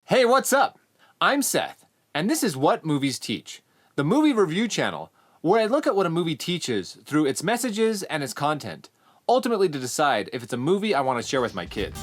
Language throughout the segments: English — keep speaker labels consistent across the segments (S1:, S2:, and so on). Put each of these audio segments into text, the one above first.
S1: Hey, what's up? I'm Seth, and this is What Movies Teach, the movie review channel where I look at what a movie teaches through its messages and its content, ultimately to decide if it's a movie I want to share with my kids.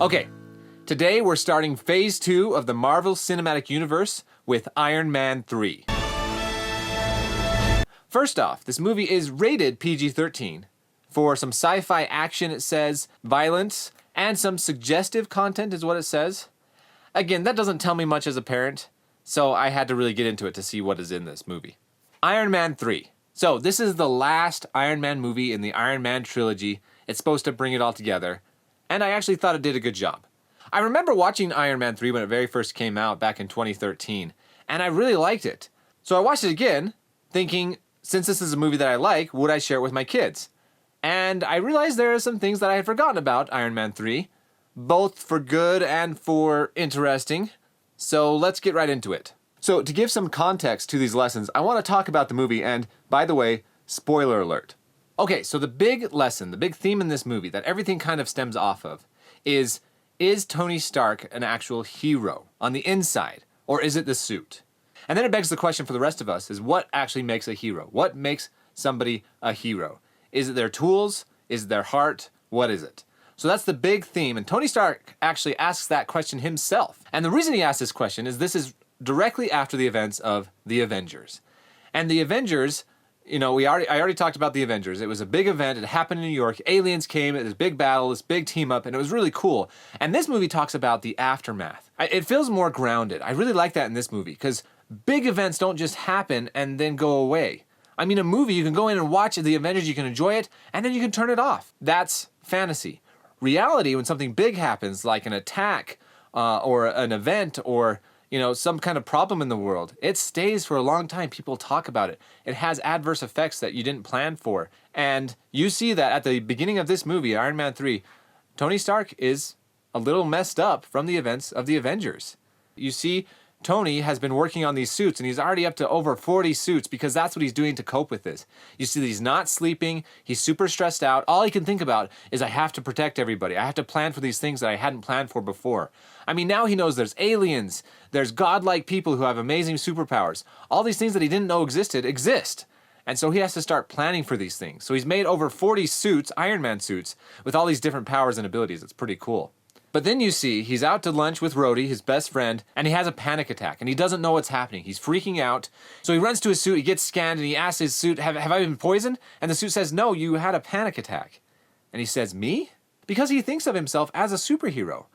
S1: Okay, today we're starting Phase 2 of the Marvel Cinematic Universe with Iron Man 3. First off, this movie is rated PG-13. For some sci-fi action, it says, violence, and some suggestive content is what it says. Again, that doesn't tell me much as a parent, so I had to really get into it to see what is in this movie. Iron Man 3. So this is the last Iron Man movie in the Iron Man trilogy. It's supposed to bring it all together, and I actually thought it did a good job. I remember watching Iron Man 3 when it very first came out back in 2013, and I really liked it. So I watched it again, thinking, since this is a movie that I like, would I share it with my kids? And I realized there are some things that I had forgotten about Iron Man 3, both for good and for interesting. So let's get right into it. So to give some context to these lessons, I want to talk about the movie, and by the way, spoiler alert. Okay, so the big lesson, the big theme in this movie that everything kind of stems off of is Tony Stark an actual hero on the inside, or is it the suit? And then it begs the question for the rest of us is what actually makes a hero? What makes somebody a hero? Is it their tools? Is it their heart? What is it? So that's the big theme, and Tony Stark actually asks that question himself. And the reason he asks this question is this is directly after the events of the Avengers. And the Avengers, I already talked about the Avengers. It was a big event, it happened in New York, aliens came, it was this big battle, this big team up, and it was really cool. And this movie talks about the aftermath. It feels more grounded. I really like that in this movie, because big events don't just happen and then go away. I mean, a movie, you can go in and watch the Avengers, you can enjoy it, and then you can turn it off. That's fantasy. Reality, when something big happens, like an attack or an event or some kind of problem in the world, it stays for a long time. People talk about it. It has adverse effects that you didn't plan for. And you see that at the beginning of this movie, Iron Man 3, Tony Stark is a little messed up from the events of the Avengers. You see, Tony has been working on these suits, and he's already up to over 40 suits because that's what he's doing to cope with this. You see that he's not sleeping, he's super stressed out. All he can think about is I have to protect everybody. I have to plan for these things that I hadn't planned for before. I mean, now he knows there's aliens, there's godlike people who have amazing superpowers. All these things that he didn't know existed exist. And so he has to start planning for these things. So he's made over 40 suits, Iron Man suits, with all these different powers and abilities. It's pretty cool. But then you see, he's out to lunch with Rhodey, his best friend, and he has a panic attack, and he doesn't know what's happening. He's freaking out. So he runs to his suit, he gets scanned, and he asks his suit, have I been poisoned? And the suit says, no, you had a panic attack. And he says, me? Because he thinks of himself as a superhero.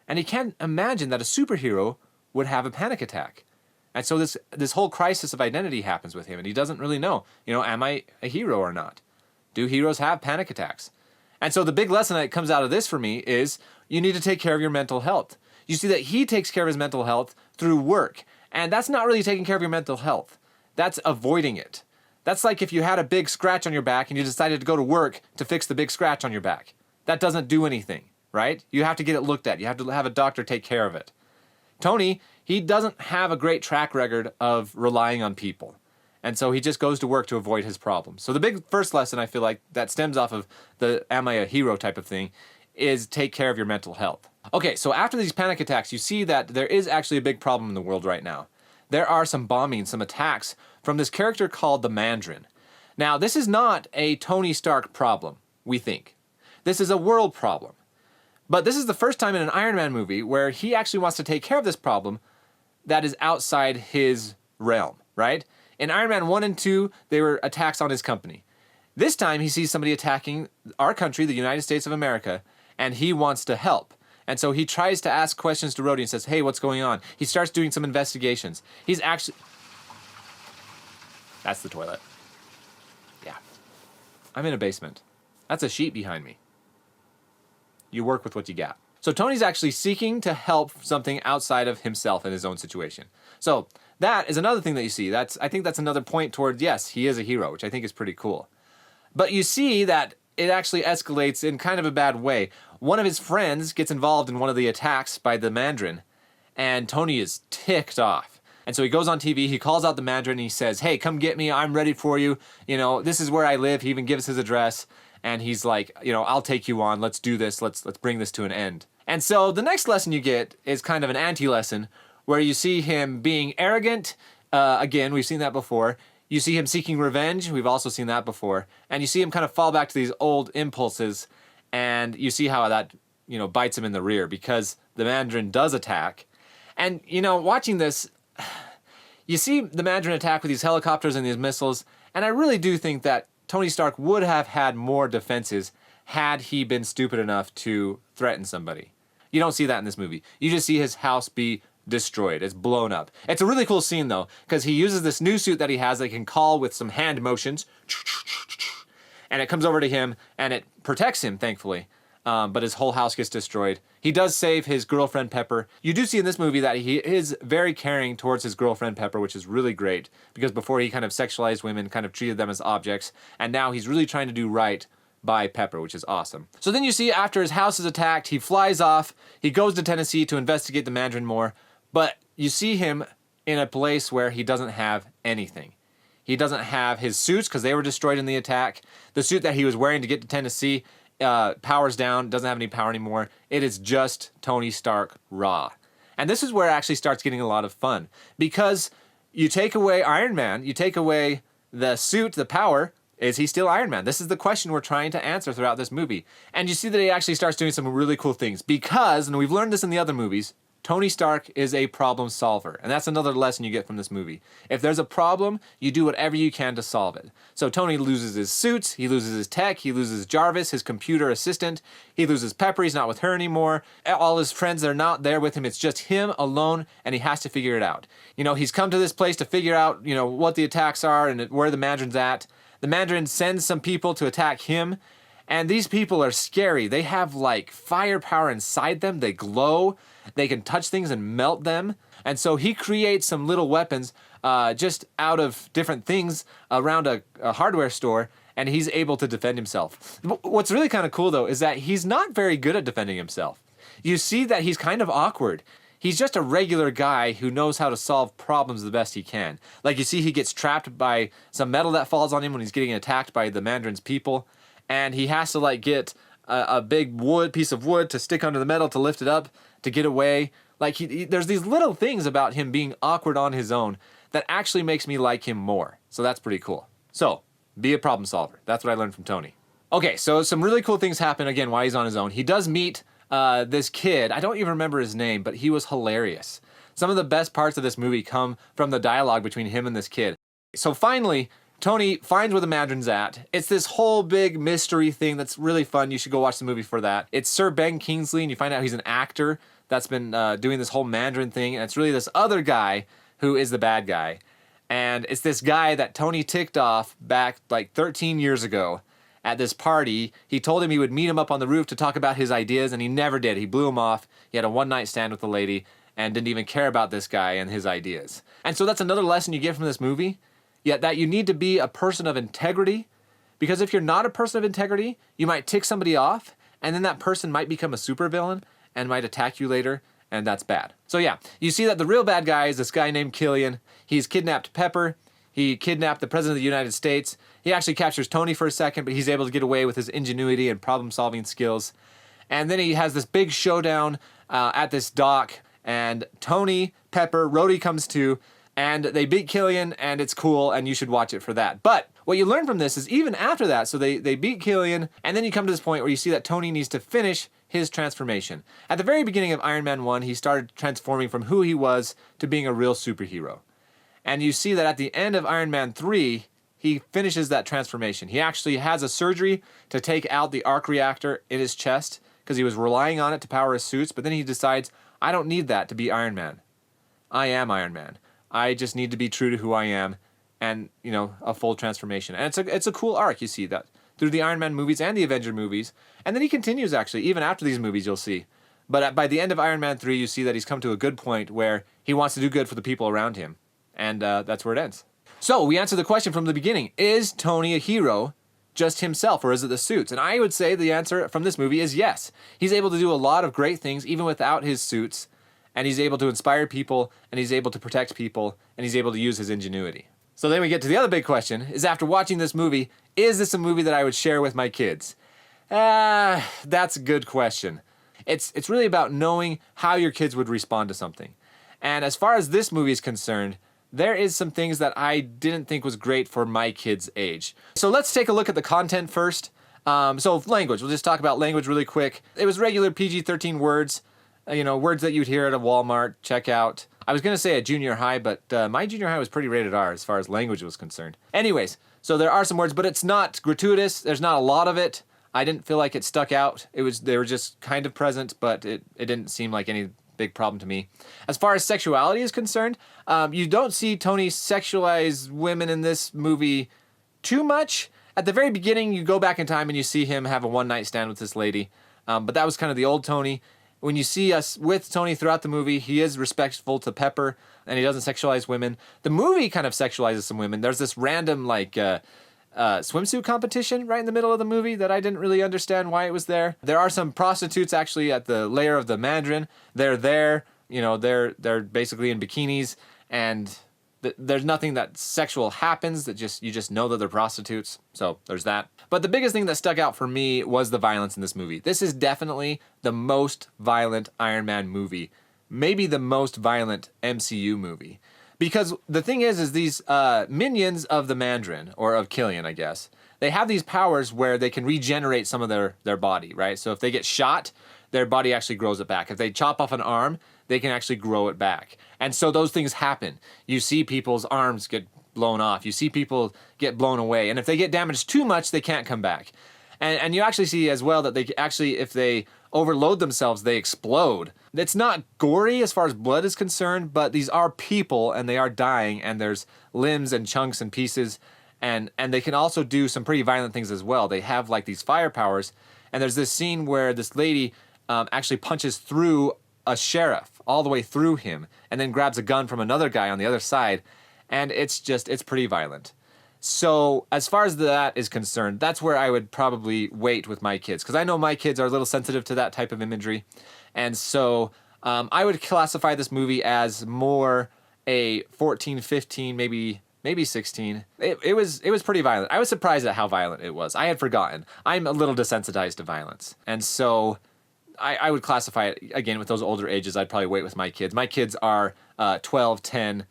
S1: And he can't imagine that a superhero would have a panic attack. And so this whole crisis of identity happens with him, and he doesn't really know, am I a hero or not? Do heroes have panic attacks? And so the big lesson that comes out of this for me is you need to take care of your mental health. You see that he takes care of his mental health through work. And that's not really taking care of your mental health. That's avoiding it. That's like if you had a big scratch on your back and you decided to go to work to fix the big scratch on your back. That doesn't do anything, right? You have to get it looked at. You have to have a doctor take care of it. Tony, he doesn't have a great track record of relying on people. And so he just goes to work to avoid his problems. So the big first lesson I feel like that stems off of the am I a hero type of thing is take care of your mental health. Okay, so after these panic attacks, you see that there is actually a big problem in the world right now. There are some bombings, some attacks from this character called the Mandarin. Now, this is not a Tony Stark problem, we think. This is a world problem. But this is the first time in an Iron Man movie where he actually wants to take care of this problem that is outside his realm, right? In Iron Man 1 and 2, they were attacks on his company. This time, he sees somebody attacking our country, the United States of America, and he wants to help. And so he tries to ask questions to Rhodey and says, hey, what's going on? He starts doing some investigations. He's actually... That's the toilet. Yeah. I'm in a basement. That's a sheet behind me. You work with what you got. So Tony's actually seeking to help something outside of himself and his own situation. So that is another thing that you see. I think that's another point toward, yes, he is a hero, which I think is pretty cool. But you see that it actually escalates in kind of a bad way. One of his friends gets involved in one of the attacks by the Mandarin, and Tony is ticked off. And so he goes on TV, he calls out the Mandarin, and he says, hey, come get me, I'm ready for you. This is where I live. He even gives his address. and he's like, I'll take you on. Let's do this. Let's bring this to an end. And so the next lesson you get is kind of an anti-lesson where you see him being arrogant. Again, we've seen that before. You see him seeking revenge. We've also seen that before. And you see him kind of fall back to these old impulses, and you see how that, bites him in the rear because the Mandarin does attack. And, watching this, you see the Mandarin attack with these helicopters and these missiles, and I really do think that Tony Stark would have had more defenses had he been stupid enough to threaten somebody. You don't see that in this movie. You just see his house be destroyed. It's blown up. It's a really cool scene, though, because he uses this new suit that he has that he can call with some hand motions, and it comes over to him, and it protects him, thankfully. But his whole house gets destroyed. He does save his girlfriend, Pepper. You do see in this movie that he is very caring towards his girlfriend, Pepper, which is really great, because before he kind of sexualized women, kind of treated them as objects, and now he's really trying to do right by Pepper, which is awesome. So then you see after his house is attacked, he flies off, he goes to Tennessee to investigate the Mandarin more, but you see him in a place where he doesn't have anything. He doesn't have his suits because they were destroyed in the attack. The suit that he was wearing to get to Tennessee powers down, doesn't have any power anymore. It is just Tony Stark raw. And this is where it actually starts getting a lot of fun, because you take away Iron Man, you take away the suit, the power. Is he still Iron Man? This is the question we're trying to answer throughout this movie. And you see that he actually starts doing some really cool things because, and we've learned this in the other movies, Tony Stark is a problem solver. And that's another lesson you get from this movie. If there's a problem, you do whatever you can to solve it. So Tony loses his suits, he loses his tech, he loses Jarvis, his computer assistant, he loses Pepper, he's not with her anymore. All his friends, they're not there with him. It's just him alone, and he has to figure it out. He's come to this place to figure out, what the attacks are and where the Mandarin's at. The Mandarin sends some people to attack him, and these people are scary. They have like firepower inside them. They glow. They can touch things and melt them. And so he creates some little weapons just out of different things around a hardware store, and he's able to defend himself. What's really kind of cool, though, is that he's not very good at defending himself. You see that he's kind of awkward. He's just a regular guy who knows how to solve problems the best he can. Like you see he gets trapped by some metal that falls on him when he's getting attacked by the Mandarin's people, and he has to get a big piece of wood to stick under the metal to lift it up to get away. There's these little things about him being awkward on his own that actually makes me like him more. So that's pretty cool. So, be a problem solver. That's what I learned from Tony. Okay, so some really cool things happen again while he's on his own. He does meet this kid. I don't even remember his name, but he was hilarious. Some of the best parts of this movie come from the dialogue between him and this kid. So finally, Tony finds where the Mandarin's at. It's this whole big mystery thing that's really fun. You should go watch the movie for that. It's Sir Ben Kingsley, and you find out he's an actor that's been doing this whole Mandarin thing, and it's really this other guy who is the bad guy. And it's this guy that Tony ticked off back 13 years ago at this party. He told him he would meet him up on the roof to talk about his ideas, and he never did. He blew him off. He had a one-night stand with the lady and didn't even care about this guy and his ideas. And so that's another lesson you get from this movie, yet that you need to be a person of integrity, because if you're not a person of integrity, you might tick somebody off, and then that person might become a supervillain and might attack you later, and that's bad. So yeah, you see that the real bad guy is this guy named Killian. He's kidnapped Pepper. He kidnapped the President of the United States. He actually captures Tony for a second, but he's able to get away with his ingenuity and problem-solving skills. And then he has this big showdown at this dock, and Tony, Pepper, Rhodey comes too, and they beat Killian, and it's cool, and you should watch it for that. But what you learn from this is even after that, so they beat Killian, and then you come to this point where you see that Tony needs to finish his transformation. At the very beginning of Iron Man 1, he started transforming from who he was to being a real superhero. And you see that at the end of Iron Man 3, he finishes that transformation. He actually has a surgery to take out the arc reactor in his chest because he was relying on it to power his suits, but then he decides, I don't need that to be Iron Man. I am Iron Man. I just need to be true to who I am and, a full transformation. And it's a cool arc, you see that, through the Iron Man movies and the Avenger movies. And then he continues, actually, even after these movies, you'll see. But by the end of Iron Man 3, you see that he's come to a good point where he wants to do good for the people around him. And that's where it ends. So we answered the question from the beginning. Is Tony a hero just himself, or is it the suits? And I would say the answer from this movie is yes. He's able to do a lot of great things even without his suits, and he's able to inspire people, and he's able to protect people, and he's able to use his ingenuity. So then we get to the other big question, is after watching this movie, Is this a movie that I would share with my kids? That's a good question. It's really about knowing how your kids would respond to something. And as far as this movie is concerned, there is some things that I didn't think was great for my kids' age. So let's take a look at the content first. So language, we'll just talk about language really quick. It was regular PG-13 words, words that you'd hear at a Walmart, checkout. I was going to say a junior high, but my junior high was pretty rated R as far as language was concerned. Anyways, so there are some words, but it's not gratuitous. There's not a lot of it. I didn't feel like it stuck out. They were just kind of present, but it didn't seem like any big problem to me. As far as sexuality is concerned, you don't see Tony sexualize women in this movie too much. At the very beginning, you go back in time and you see him have a one-night stand with this lady, but that was kind of the old Tony. When you see us with Tony throughout the movie, he is respectful to Pepper, and he doesn't sexualize women. The movie kind of sexualizes some women. There's this random, swimsuit competition right in the middle of the movie that I didn't really understand why it was there. There are some prostitutes actually at the lair of the Mandarin. They're there, they're basically in bikinis, and there's nothing that sexual happens. You just know that they're prostitutes. So there's that. But the biggest thing that stuck out for me was the violence in this movie. This is definitely the most violent Iron Man movie, maybe the most violent MCU movie. Because the thing is these minions of the Mandarin, or of Killian, I guess, they have these powers where they can regenerate some of their body, right? So if they get shot, their body actually grows it back. If they chop off an arm, they can actually grow it back. And so those things happen. You see people's arms get blown off. You see people get blown away. And if they get damaged too much, they can't come back. And you actually see as well that they actually, if they overload themselves, they explode. It's not gory as far as blood is concerned, but these are people and they are dying, and there's limbs and chunks and pieces, and they can also do some pretty violent things as well. They have like these fire powers, and there's this scene where this lady actually punches through a sheriff all the way through him, and then grabs a gun from another guy on the other side, and it's pretty violent. So as far as that is concerned, that's where I would probably wait with my kids, because I know my kids are a little sensitive to that type of imagery. And so I would classify this movie as more a 14, 15, maybe 16. It was pretty violent. I was surprised at how violent it was. I had forgotten. I'm a little desensitized to violence. And so I would classify it, again, with those older ages. I'd probably wait with my kids. My kids are 12, 10,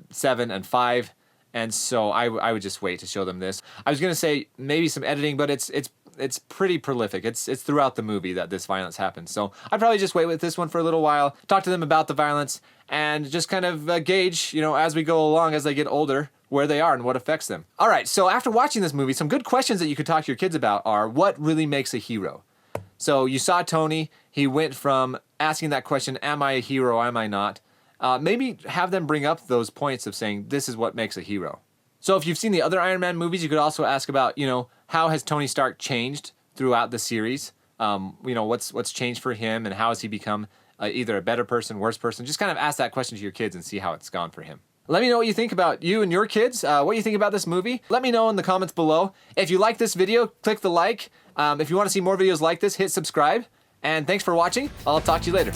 S1: 7, and 5. And so I would just wait to show them this. I was going to say maybe some editing, but it's pretty prolific. It's throughout the movie that this violence happens. So I'd probably just wait with this one for a little while, talk to them about the violence, and just kind of gauge, as we go along, as they get older, where they are and what affects them. All right, so after watching this movie, some good questions that you could talk to your kids about are, what really makes a hero? So you saw Tony. He went from asking that question, am I a hero, am I not? Maybe have them bring up those points of saying, this is what makes a hero. So if you've seen the other Iron Man movies, you could also ask about, how has Tony Stark changed throughout the series? What's changed for him, and how has he become either a better person, worse person? Just kind of ask that question to your kids and see how it's gone for him. Let me know what you think about you and your kids, what you think about this movie. Let me know in the comments below. If you like this video, click the like. If you want to see more videos like this, hit subscribe. And thanks for watching. I'll talk to you later.